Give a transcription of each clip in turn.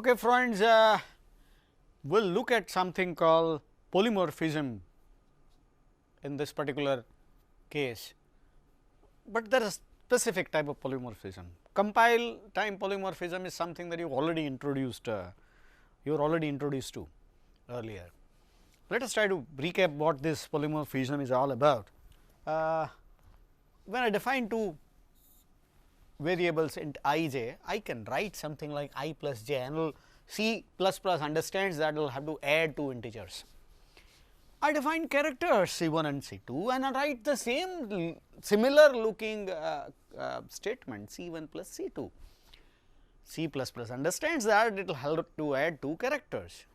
Okay, friends, we'll look at something called polymorphism in this particular case, but there is specific type of polymorphism. Compile time polymorphism is something that you already introduced, you were already introduced to earlier. Let us try to recap what this polymorphism is all about. When I define two variables int I j, I can write something like I plus j, and C plus plus understands that we will have to add two integers. I define characters C 1 and C 2 and I write the same similar looking statement C 1 plus C 2. C plus plus understands that it will have to add two characters.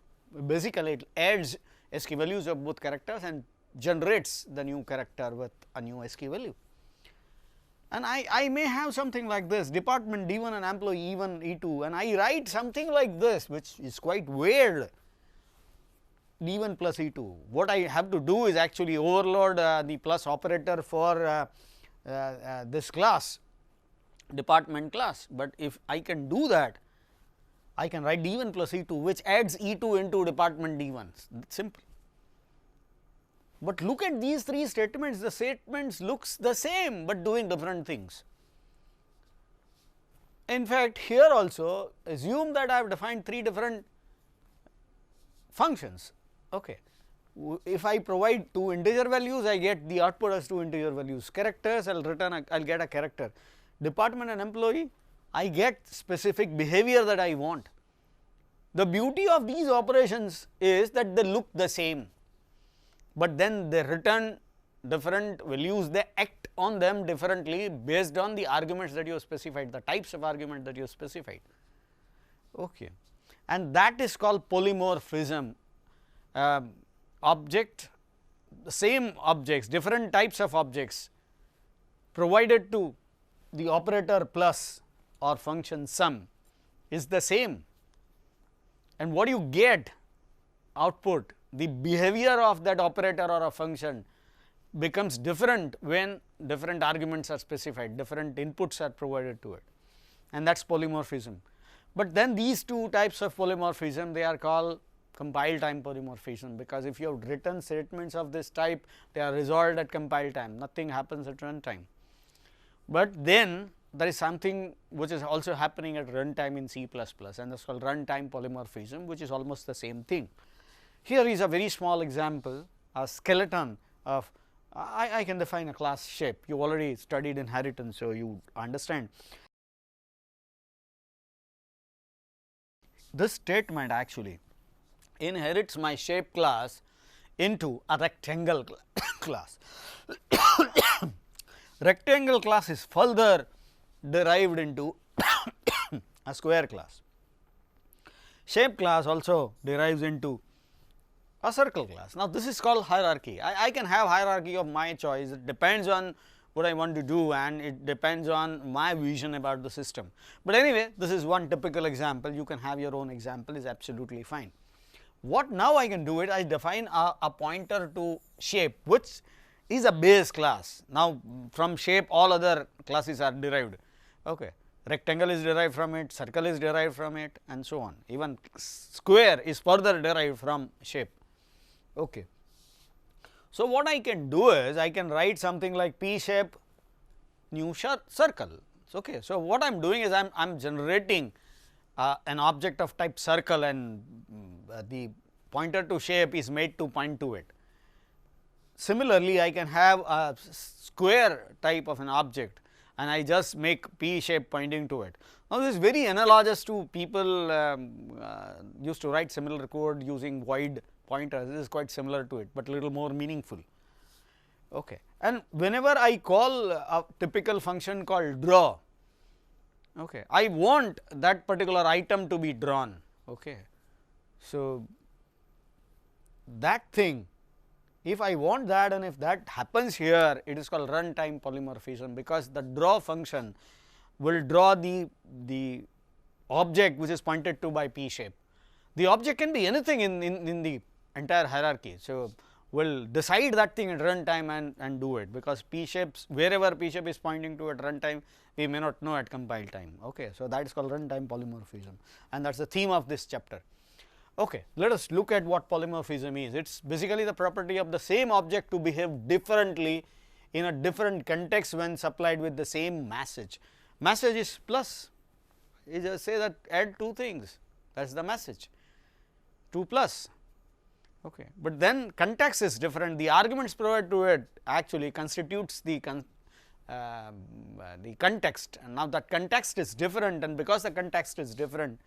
Basically, it adds ASCII values of both characters and generates the new character with a new ASCII value. And I may have something like this, department D 1 and employee E 1 E 2, and I write something like this, which is quite weird, D 1 plus E 2. What I have to do is actually overload the plus operator for this class, department class, but if I can do that, I can write D 1 plus E 2, which adds E 2 into department D 1, simple. But look at these three statements, the statements looks the same, but doing different things. In fact, here also assume that I have defined three different functions. Okay. If I provide two integer values, I get the output as two integer values. Characters, I will return I will get a character. Department and employee, I get specific behavior that I want. The beauty of these operations is that they look the same, but then they return different values, they act on them differently based on the arguments that you have specified, the types of argument that you have specified. Okay. And that is called polymorphism. Object, the same objects, different types of objects provided to the operator plus or function sum is the same, and what you get output, the behavior of that operator or a function becomes different when different arguments are specified, different inputs are provided to it, and that is polymorphism. But then these two types of polymorphism, they are called compile time polymorphism, because if you have written statements of this type, they are resolved at compile time, nothing happens at runtime. But then there is something which is also happening at runtime in C++, and that is called runtime polymorphism, which is almost the same thing. Here is a very small example, a skeleton of I can define a class shape. You already studied inheritance, so you understand. This statement actually inherits my shape class into a rectangle class. Rectangle class is further derived into a square class. Shape class also derives into a circle class. Now, this is called hierarchy. I can have hierarchy of my choice, it depends on what I want to do and it depends on my vision about the system. But anyway, this is one typical example, you can have your own example, is absolutely fine. What now I can do it, I define a pointer to shape, which is a base class. Now, from shape all other classes are derived. Okay. Rectangle is derived from it, circle is derived from it, and so on. Even square is further derived from shape. Okay. So, what I can do is I can write something like P shape new circle. Okay. So, what I am doing is I am generating an object of type circle, and the pointer to shape is made to point to it. Similarly, I can have a square type of an object and I just make P shape pointing to it. Now, this is very analogous to people used to write similar code using void pointers. This is quite similar to it, but little more meaningful. Okay. And whenever I call a typical function called draw, okay, I want that particular item to be drawn. Okay. So, that thing, if I want that and if that happens here, it is called runtime polymorphism, because the draw function will draw the object which is pointed to by P shape. The object can be anything in the entire hierarchy. So, will decide that thing at runtime and do it, because P shapes, wherever P shape is pointing to at runtime, we may not know at compile time. Okay. So, that is called runtime polymorphism, and that is the theme of this chapter. Okay. Let us look at what polymorphism is. It is basically the property of the same object to behave differently in a different context when supplied with the same message. Message is plus, you just say that add two things, that is the message, 2 plus. Okay. But then context is different, the arguments provided to it actually constitutes the context, and now that context is different, and because the context is different,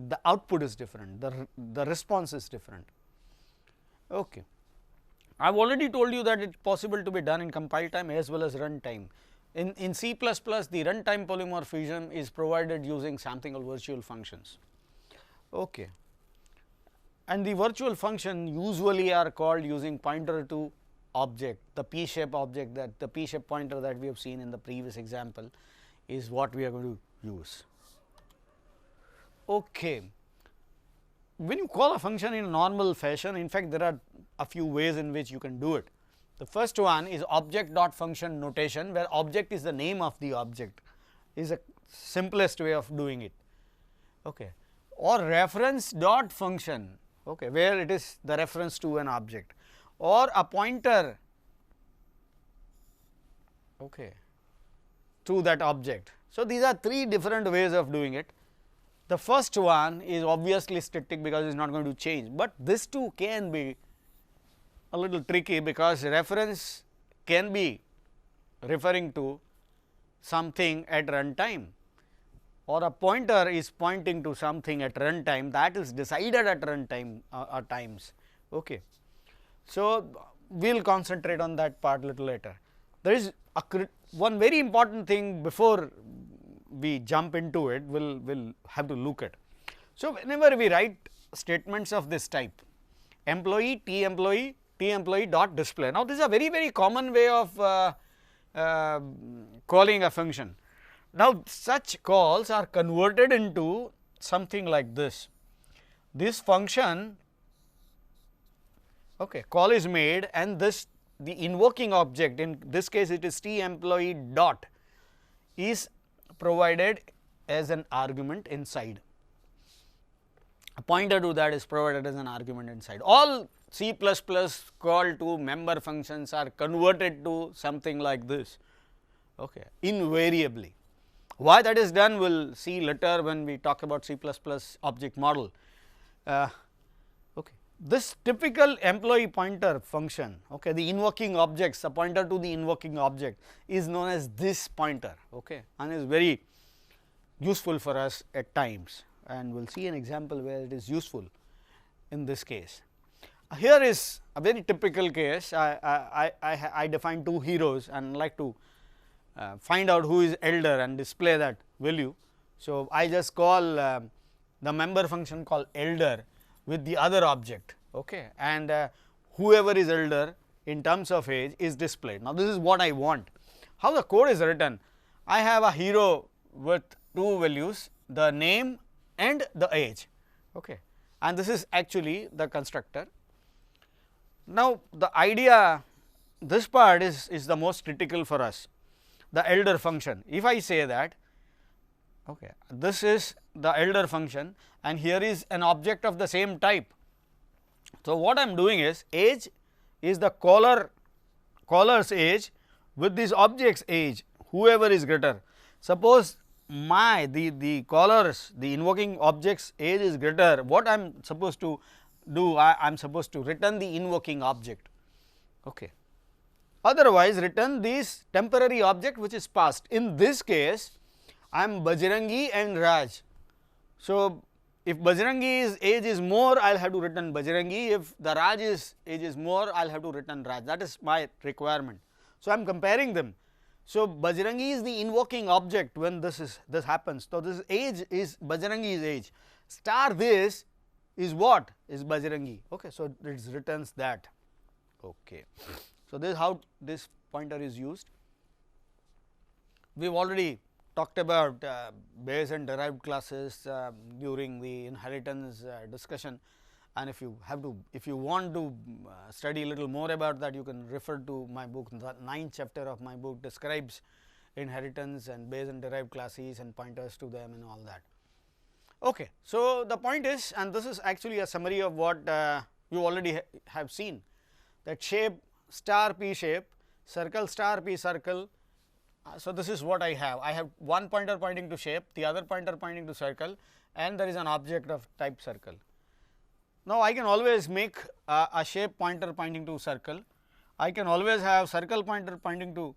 the output is different, the response is different. Okay. I have already told you that it is possible to be done in compile time as well as run time. In C++, the runtime polymorphism is provided using something called virtual functions. Okay. And the virtual function usually are called using pointer to object, the P shape object, that the P shape pointer that we have seen in the previous example is what we are going to use. Okay. When you call a function in normal fashion, in fact, there are a few ways in which you can do it. The first one is object dot function notation, where object is the name of the object, is the simplest way of doing it. Okay. Or reference dot function, okay, where it is the reference to an object, or a pointer, okay, to that object. So, these are three different ways of doing it. The first one is obviously static because it is not going to change, but this too can be a little tricky, because reference can be referring to something at runtime, or a pointer is pointing to something at runtime that is decided at runtime at times. Okay. So, we will concentrate on that part little later. There is one very important thing before we jump into it, we will have to look at. So, whenever we write statements of this type, employee, T employee dot display. Now, this is a very common way of calling a function. Now, such calls are converted into something like this. This function, okay, call is made, and this the invoking object, in this case it is T employee dot, is provided as an argument inside. A pointer to that is provided as an argument inside. All C++ call to member functions are converted to something like this, okay, invariably. Why that is done, we will see later when we talk about C++ object model. Okay. This typical employee pointer function, okay, the invoking objects, a pointer to the invoking object is known as this pointer, okay, and is very useful for us at times, and we will see an example where it is useful in this case. Here is a very typical case. I define two heroes and like to find out who is elder and display that value. So, I just call the member function called elder with the other object, okay, and whoever is elder in terms of age is displayed. Now, this is what I want. How the code is written? I have a hero with two values, the name and the age, okay, and this is actually the constructor. Now, the idea, this part is the most critical for us, the elder function. If I say that, okay, this is the elder function and here is an object of the same type. So, what I am doing is age is the caller's age with this object's age, whoever is greater. Suppose the caller's, the invoking object's age is greater, what I am supposed to do? I am supposed to return the invoking object, okay. Otherwise, return this temporary object which is passed. In this case, I am Bajrangi and Raj. So, if Bajrangi's age is more, I will have to return Bajrangi. If the Raj's age is more, I will have to return Raj. That is my requirement. So, I am comparing them. So, Bajrangi is the invoking object when this happens. So, this age is Bajrangi's age. Star this is what is Bajrangi. Okay. So, it returns that. Okay. So, this is how this pointer is used. We have already talked about base and derived classes during the inheritance discussion, and if you want to study a little more about that, you can refer to my book. The 9th chapter of my book describes inheritance and base and derived classes and pointers to them and all that. Okay. So, the point is, and this is actually a summary of what you already have seen, that shape star p shape, circle star p circle. So, this is what I have. I have one pointer pointing to shape, the other pointer pointing to circle, and there is an object of type circle. Now, I can always make a shape pointer pointing to circle. I can always have circle pointer pointing to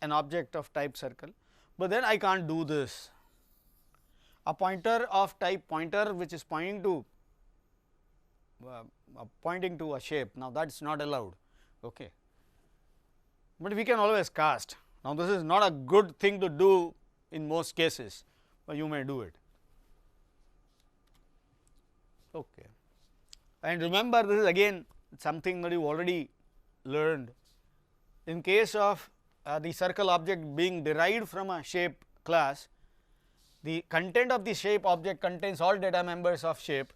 an object of type circle, but then I can't do this. A pointer of type pointer which is pointing to a shape. Now, that is not allowed. Okay. But we can always cast. Now, this is not a good thing to do in most cases, but you may do it. Okay. And remember, this is again something that you already learned. In case of the circle object being derived from a shape class, the content of the shape object contains all data members of shape,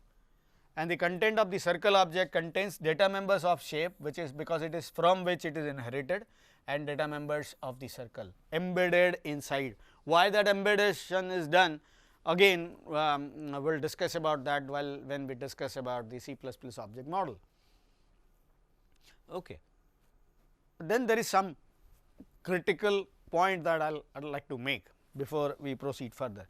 and the content of the circle object contains data members of shape, which is because it is from which it is inherited, and data members of the circle embedded inside. Why that embeddation is done, again we will discuss about that when we discuss about the C++ object model. Okay. Then there is some critical point that I would like to make before we proceed further.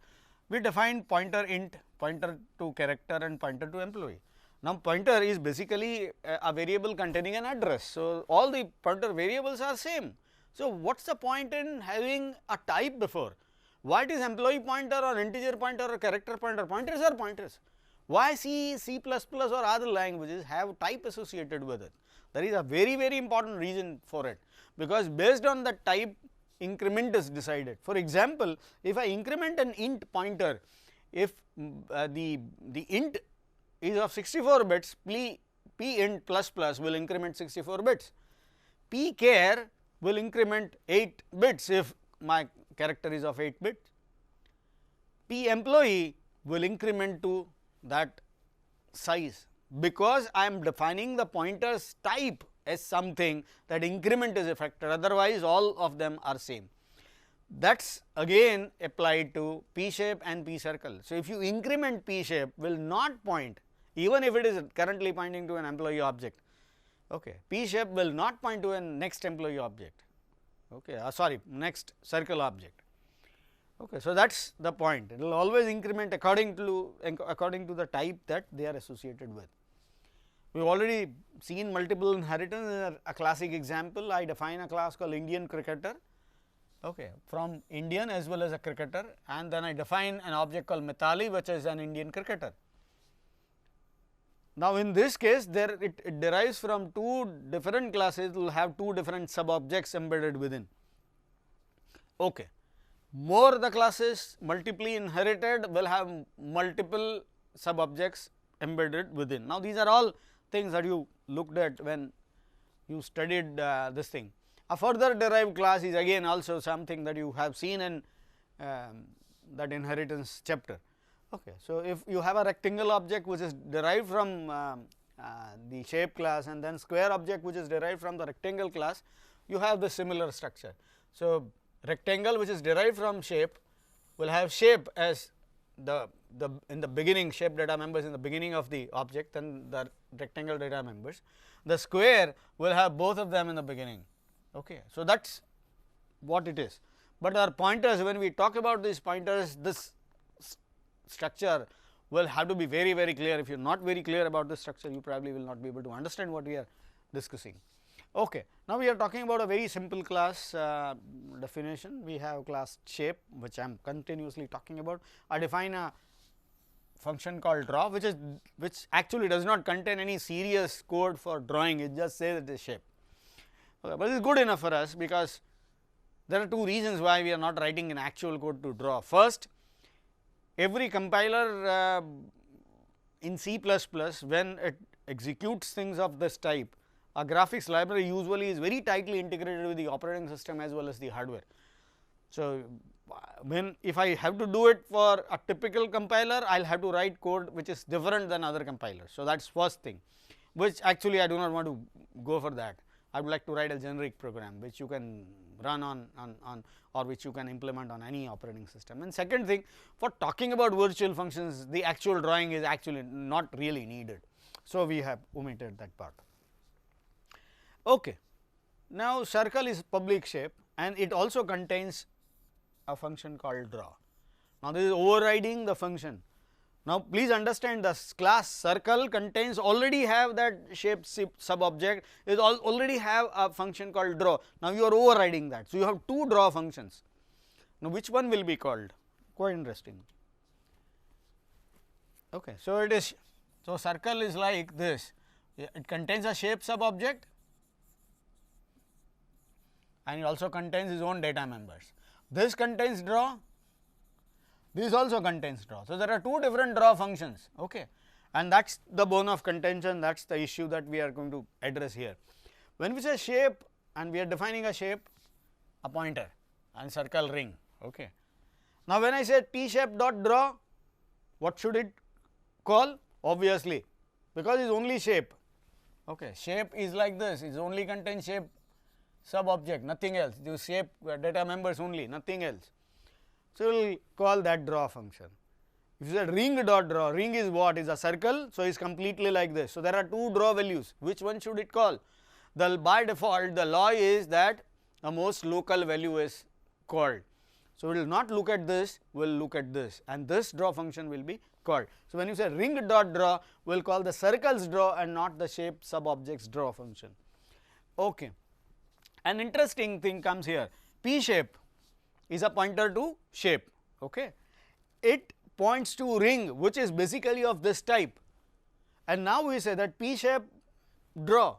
We define pointer int, pointer to character, and pointer to employee. Now, pointer is basically a variable containing an address. So, all the pointer variables are same. So, what is the point in having a type before? Why it is employee pointer or integer pointer or character pointer? Pointers are pointers. Why C, C++ or other languages have type associated with it? There is a very important reason for it, because based on the type increment is decided. For example, if I increment an int pointer, if the int is of 64 bits, p int plus plus will increment 64 bits, p char will increment 8 bits if my character is of 8 bits, p employee will increment to that size, because I am defining the pointer's type as something that increment is affected, otherwise all of them are same. That is again applied to p shape and p circle. So, if you increment p shape will not point, even if it is currently pointing to an employee object, okay, p shape will not point to a next employee object, okay, next circle object. Okay. So, that is the point, it will always increment according to the type that they are associated with. We have already seen multiple inheritance. A classic example, I define a class called Indian cricketer, okay, from Indian as well as a cricketer, and then I define an object called Mithali, which is an Indian cricketer. Now, in this case it derives from two different classes, will have two different sub objects embedded within. Okay. More the classes multiply inherited will have multiple sub objects embedded within. Now, these are all things that you looked at when you studied this thing. A further derived class is again also something that you have seen in that inheritance chapter. Okay. So, if you have a rectangle object which is derived from the shape class, and then square object which is derived from the rectangle class, you have the similar structure. So, rectangle which is derived from shape will have shape as in the beginning, shape data members in the beginning of the object, and the rectangle data members. The square will have both of them in the beginning. Okay. So, that is what it is. But our pointers, when we talk about these pointers, this structure will have to be very clear. If you are not very clear about this structure, you probably will not be able to understand what we are discussing. Okay. Now, we are talking about a very simple class definition. We have class shape, which I am continuously talking about. I define a function called draw, which actually does not contain any serious code for drawing, it just says it is shape. Okay. But it is good enough for us, because there are two reasons why we are not writing an actual code to draw. First, every compiler in C++, when it executes things of this type, a graphics library usually is very tightly integrated with the operating system as well as the hardware. So, when if I have to do it for a typical compiler, I will have to write code which is different than other compilers. So, that is first thing, which actually I do not want to go for that. I would like to write a generic program which you can run on or which you can implement on any operating system. And second thing, for talking about virtual functions, the actual drawing is actually not really needed. So, we have omitted that part. Okay. Now, circle is public shape and it also contains a function called draw. Now, this is overriding the function. Now, please understand this class circle contains already have that shape sub object is already have a function called draw. Now, you are overriding that. So, you have two draw functions. Now, which one will be called? Quite interesting. Okay. So, it is so circle is like this, it contains a shape sub object and it also contains its own data members. This contains draw, this also contains draw. So, there are two different draw functions, okay. And that is the bone of contention, that is the issue that we are going to address here. When we say shape and we are defining a shape, a pointer and circle ring, okay. Now, when I say P shape dot draw, what should it call? Obviously, because it is only shape, okay. Shape is like this, it only contains shape sub object, nothing else, the shape data members only, nothing else. So, we will call that draw function. If you say ring dot draw, ring is what? Is a circle, so it is completely like this. So, there are two draw values, which one should it call? By default, the law is that the most local value is called. So, we will not look at this, we will look at this and this draw function will be called. So, when you say ring dot draw, we will call the circle's draw and not the shape sub object's draw function. Okay. An interesting thing comes here, P shape is a pointer to shape, okay. It points to ring which is basically of this type, and now we say that P shape draw,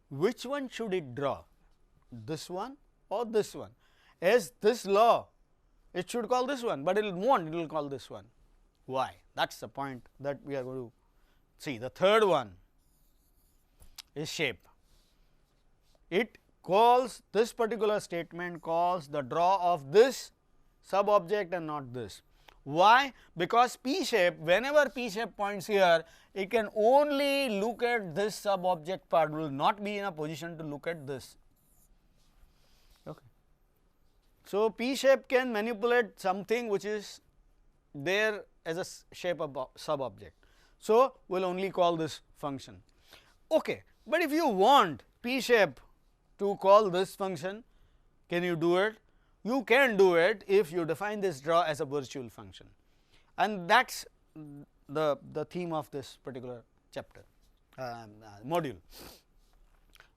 which one should it draw, this one or this one? As this law, it should call this one, but it won't, it will call this one. Why? That is the point that we are going to see. The third one is shape. It calls this particular statement calls the draw of this sub object and not this. Why? Because P shape, whenever P shape points here, it can only look at this sub object part, will not be in a position to look at this. Okay. So, P shape can manipulate something which is there as a shape of sub object. So, we will only call this function. Okay. But if you want P shape to call this function, can you do it? You can do it if you define this draw as a virtual function, and that is the theme of this particular chapter module.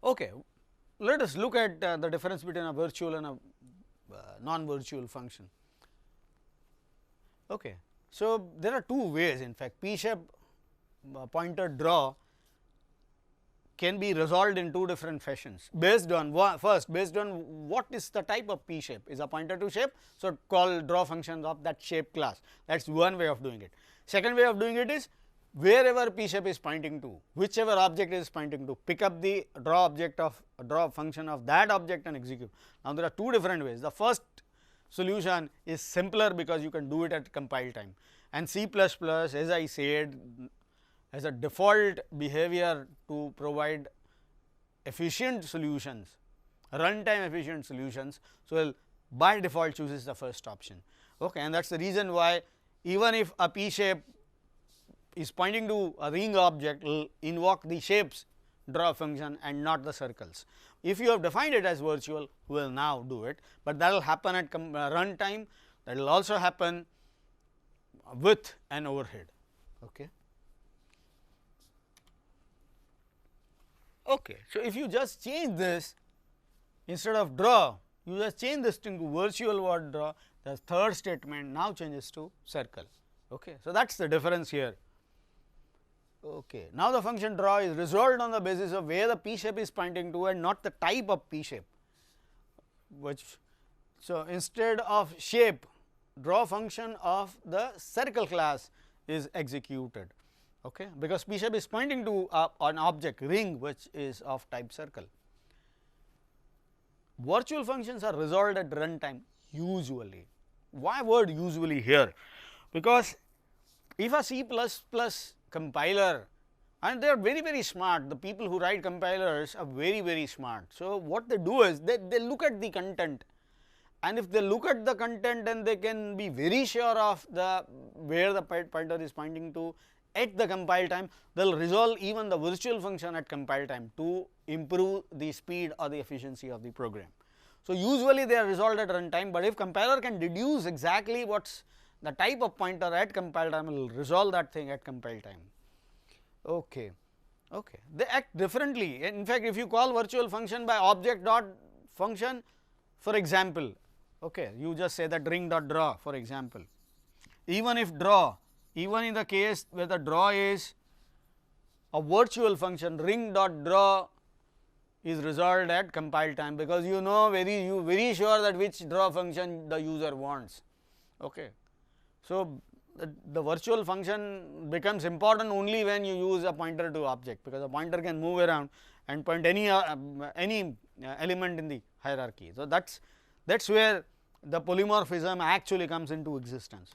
Okay. Let us look at the difference between a virtual and a non-virtual function. Okay. So, there are two ways in fact, P shape pointer draw can be resolved in two different fashions based on first based on what is the type of P shape, is a pointer to shape. So, call draw functions of that shape class, that is one way of doing it. Second way of doing it is wherever P shape is pointing to, whichever object is pointing to, pick up the draw object of draw function of that object and execute. Now, there are two different ways. The first solution is simpler because you can do it at compile time, and C++, as I said, as a default behavior to provide efficient solutions, runtime efficient solutions. So, by default chooses the first option, okay. And that is the reason why even if a P shape is pointing to a ring object, will invoke the shapes draw function and not the circles. If you have defined it as virtual, we will now do it, but that will happen at runtime, that will also happen with an overhead, okay. Okay. So, if you just change this instead of draw, you just change this into virtual word draw, the third statement now changes to circle. Okay. So, that is the difference here. Okay. Now, the function draw is resolved on the basis of where the P shape is pointing to and not the type of P shape, which. So, instead of shape, draw function of the circle class is executed, okay, because P shape is pointing to an object ring which is of type circle. Virtual functions are resolved at runtime usually, why word usually here? Because if a C++ compiler, and they are very smart, the people who write compilers are very smart. So, what they do is they look at the content, and if they look at the content, then they can be very sure of the where the pointer is pointing to at the compile time. They will resolve even the virtual function at compile time to improve the speed or the efficiency of the program. So, usually they are resolved at runtime, but if compiler can deduce exactly what is the type of pointer at compile time, will resolve that thing at compile time. Okay. They act differently. In fact, if you call virtual function by object dot function, for example, you just say that ring dot draw, for example, even if draw, even in the case where the draw is a virtual function, ring dot draw is resolved at compile time, because you know very sure that which draw function the user wants. So, the virtual function becomes important only when you use a pointer to object, because a pointer can move around and point any element in the hierarchy. So, that is where the polymorphism actually comes into existence.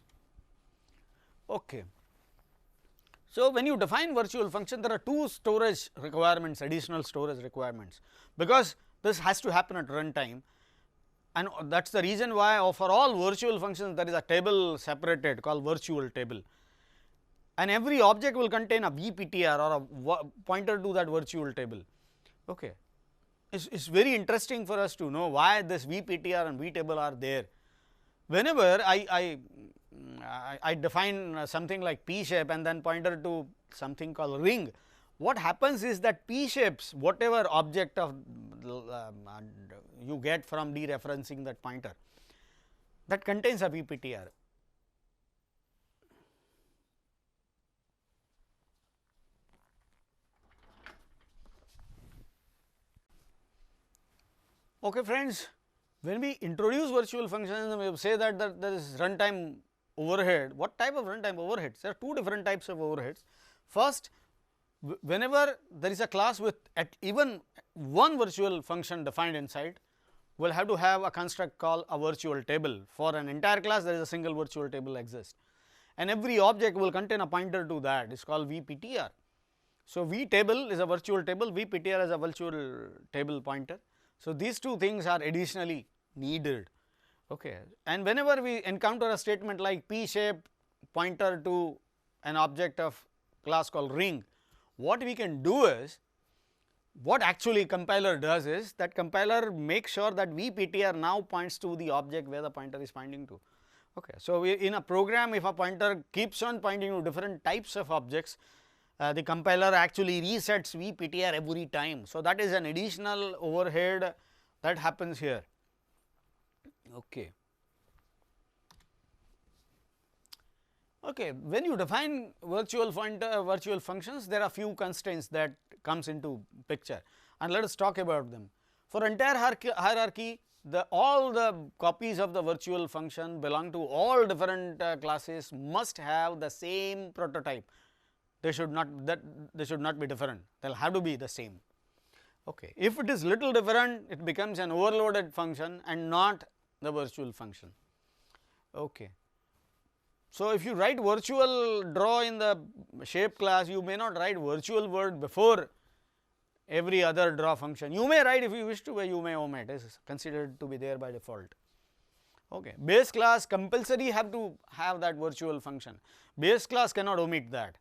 So, when you define virtual function, there are two storage requirements, additional storage requirements, because this has to happen at runtime, and that is the reason why for all virtual functions there is a table separated called virtual table, and every object will contain a VPTR or a pointer to that virtual table. It is very interesting for us to know why this VPTR and VTable are there. Whenever I define something like P shape and then pointer to something called ring, what happens is that P shapes, whatever object of you get from dereferencing that pointer, that contains a VPTR. Okay, friends, when we introduce virtual functions, we say that there is runtime overhead. What type of runtime overheads? There are two different types of overheads. First, whenever there is a class with at even one virtual function defined inside, we will have to have a construct called a virtual table. For an entire class, there is a single virtual table exists, and every object will contain a pointer to that. It is called VPTR. So, VTable is a virtual table, VPTR is a virtual table pointer. So, these two things are additionally needed. And whenever we encounter a statement like P shape pointer to an object of class called ring, what we can do is, what actually compiler does is that compiler makes sure that VPTR now points to the object where the pointer is pointing to. So, in a program, if a pointer keeps on pointing to different types of objects, the compiler actually resets VPTR every time. So, that is an additional overhead that happens here. When you define virtual functions, there are few constraints that comes into picture, and let us talk about them. For entire hierarchy, all the copies of the virtual function belong to all different classes must have the same prototype. They should not be different. They will have to be the same. If it is little different, it becomes an overloaded function and not the virtual function. So, if you write virtual draw in the shape class, you may not write virtual word before every other draw function. You may write if you wish to, but you may omit. It is considered to be there by default. Base class compulsory have to have that virtual function. Base class cannot omit that.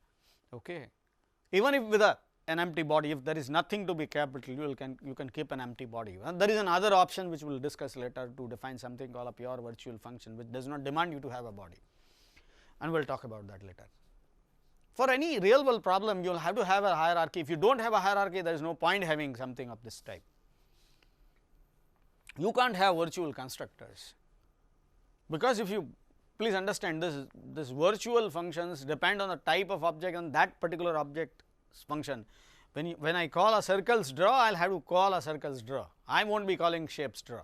Even if with an empty body, if there is nothing to be capital, you can keep an empty body. And there is another option which we will discuss later to define something called a pure virtual function, which does not demand you to have a body, and we will talk about that later. For any real world problem, you will have to have a hierarchy. If you do not have a hierarchy, there is no point having something of this type. You can't have virtual constructors, because if you please understand this virtual functions depend on the type of object and that particular object function. When I call a circles draw, I will have to call a circles draw. I will not be calling shapes draw.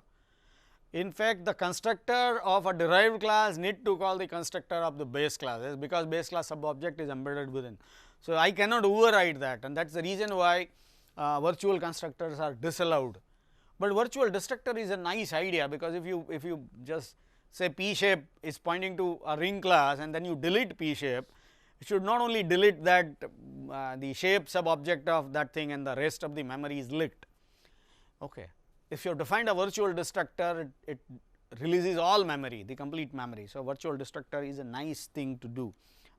In fact, the constructor of a derived class need to call the constructor of the base class, because base class subobject is embedded within. So, I cannot override that, and that is the reason why virtual constructors are disallowed. But virtual destructor is a nice idea, because if you just say P shape is pointing to a ring class and then you delete P shape, it should not only delete that the shape sub object of that thing and the rest of the memory is licked. Okay. If you have defined a virtual destructor, it releases all memory, the complete memory. So, virtual destructor is a nice thing to do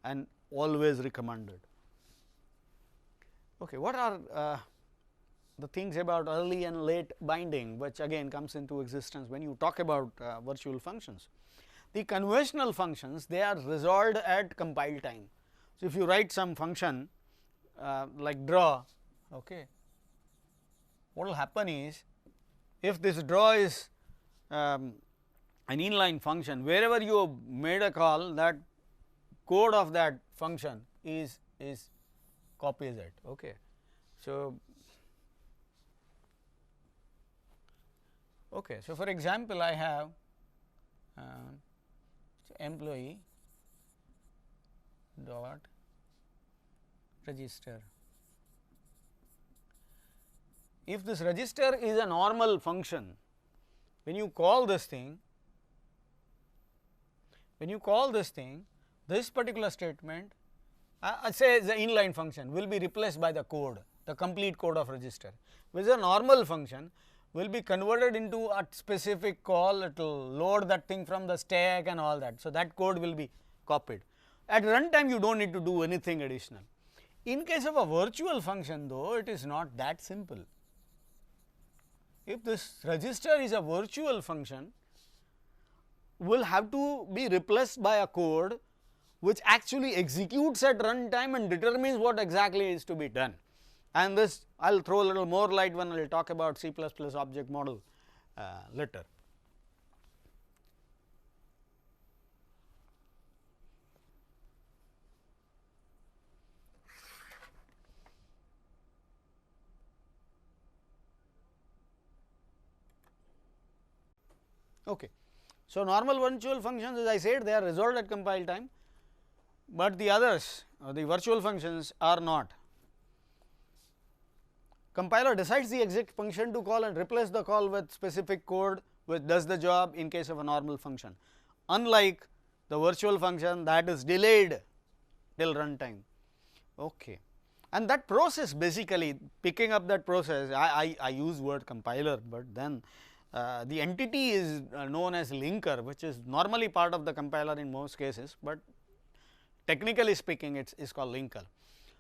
and always recommended. Okay. What are the things about early and late binding, which again comes into existence when you talk about virtual functions? The conventional functions, they are resolved at compile time. So, if you write some function like draw, okay, what will happen is, if this draw is an inline function, wherever you have made a call, that code of that function is copies it. Okay. So, okay. So, for example, I have employee dot register. If this register is a normal function, when you call this thing, this particular statement, say the inline function will be replaced by the code, the complete code of register. With a normal function will be converted into a specific call, it will load that thing from the stack and all that. So, that code will be copied. At runtime you do not need to do anything additional. In case of a virtual function though, it is not that simple. If this register is a virtual function, will have to be replaced by a code which actually executes at runtime and determines what exactly is to be done. And this I will throw a little more light when I will talk about C++ object model later. Okay. So, normal virtual functions, as I said, they are resolved at compile time, but the others the virtual functions are not. Compiler decides the exec function to call and replace the call with specific code which does the job in case of a normal function, unlike the virtual function that is delayed till runtime. Okay. And that process, basically picking up that process, I use word compiler, but then the entity is known as linker, which is normally part of the compiler in most cases, but technically speaking it is called linker.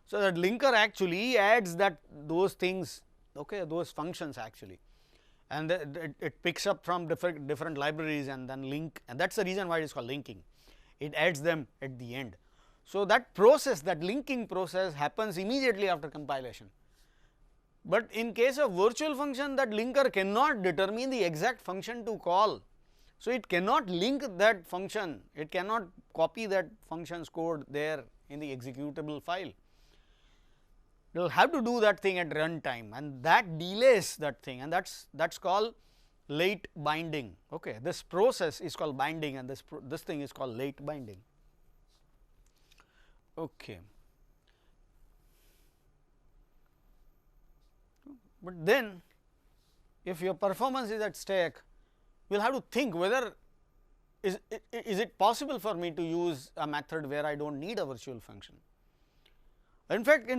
So, that linker actually adds that those things, okay, those functions actually, and it picks up from different libraries and then link, and that is the reason why it is called linking. It adds them at the end. So, that process, that linking process happens immediately after compilation. But in case of virtual function, that linker cannot determine the exact function to call. So, it cannot link that function, it cannot copy that function's code there in the executable file. It will have to do that thing at runtime, and that delays that thing, and that is called late binding. Okay. This process is called binding, and this thing is called late binding. Okay. But then if your performance is at stake, you will have to think whether is it possible for me to use a method where I do not need a virtual function. In fact,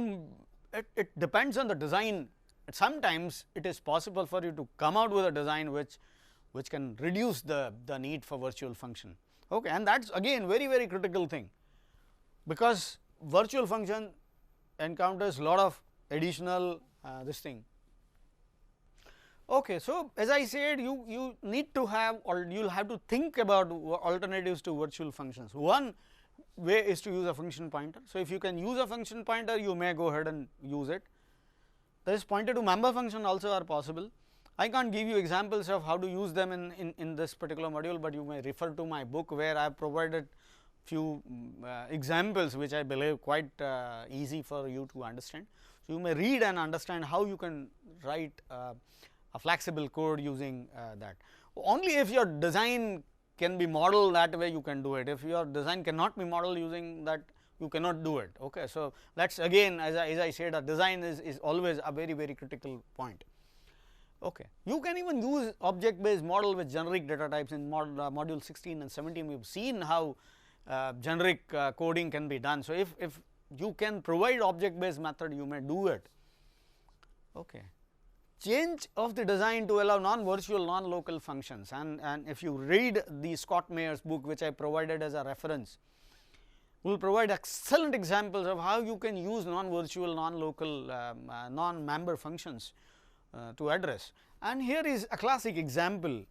it depends on the design. Sometimes it is possible for you to come out with a design which can reduce the need for virtual function. Okay. And that is again very critical thing, because virtual function encounters lot of additional this thing. Okay. So, as I said, you need to have, or you will have to think about alternatives to virtual functions. One way is to use a function pointer. So, if you can use a function pointer, you may go ahead and use it. This pointer to member function also are possible. I can't give you examples of how to use them in this particular module, but you may refer to my book where I have provided few examples which I believe quite easy for you to understand. So, you may read and understand how you can write a flexible code using that. Only if your design can be modeled that way you can do it. If your design cannot be modeled using that, you cannot do it. Okay. So, that is again, as I said, a design is always a very critical point. Okay. You can even use object based model with generic data types in module 16 and 17. We have seen how generic coding can be done. So, if you can provide object based method, you may do it. Okay. Change of the design to allow non-virtual, non-local functions, and if you read the Scott Mayer's book, which I provided as a reference, will provide excellent examples of how you can use non-virtual, non-local, non-member functions to address. And here is a classic example.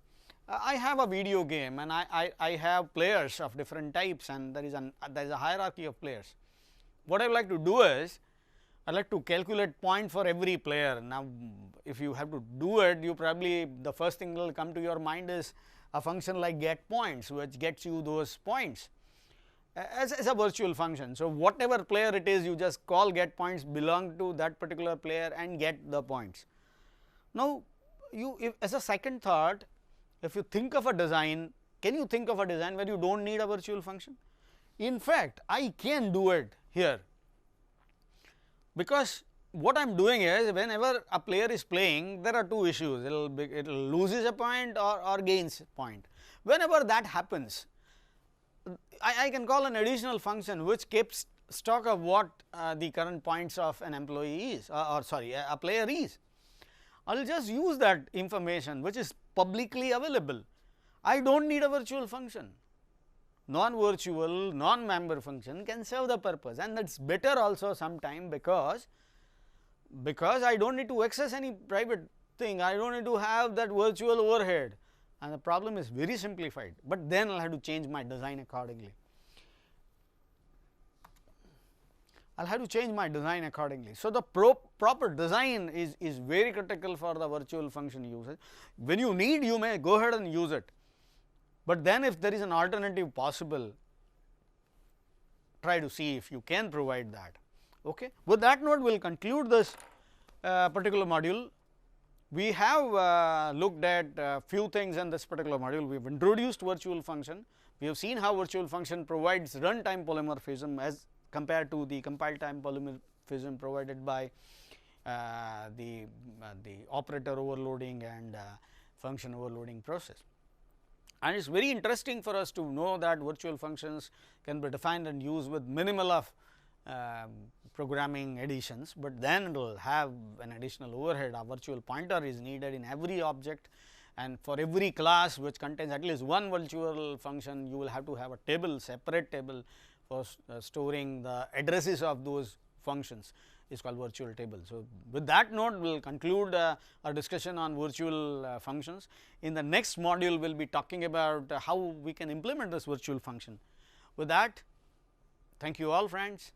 I have a video game and I have players of different types, and there is a hierarchy of players. What I would like to do is, I like to calculate point for every player. Now, if you have to do it, you probably, the first thing that will come to your mind is a function like get points, which gets you those points as a virtual function. So, whatever player it is, you just call get points belong to that particular player and get the points. Now, as a second thought, if you think of a design, can you think of a design where you do not need a virtual function? In fact, I can do it here, because what I am doing is, whenever a player is playing, there are two issues, it will loses a point or gains point. Whenever that happens, I can call an additional function which keeps stock of what the current points of an employee is, or sorry, a player is. I will just use that information which is publicly available. I do not need a virtual function. Non-virtual, non-member function can serve the purpose, and that is better also sometime, because I do not need to access any private thing, I do not need to have that virtual overhead, and the problem is very simplified, but then I will have to change my design accordingly. I will have to change my design accordingly. So, the proper design is very critical for the virtual function usage. When you need, you may go ahead and use it, but then if there is an alternative possible, try to see if you can provide that. Okay. With that note, we will conclude this particular module. We have looked at few things in this particular module. We have introduced virtual function. We have seen how virtual function provides runtime polymorphism as compared to the compile time polymorphism provided by the operator overloading and function overloading process. And it is very interesting for us to know that virtual functions can be defined and used with minimal of programming additions, but then it will have an additional overhead. A virtual pointer is needed in every object, and for every class which contains at least one virtual function, you will have to have a table, separate table for storing the addresses of those functions, is called virtual table. So, with that note, we will conclude our discussion on virtual functions. In the next module, we will be talking about how we can implement this virtual function. With that, thank you all friends.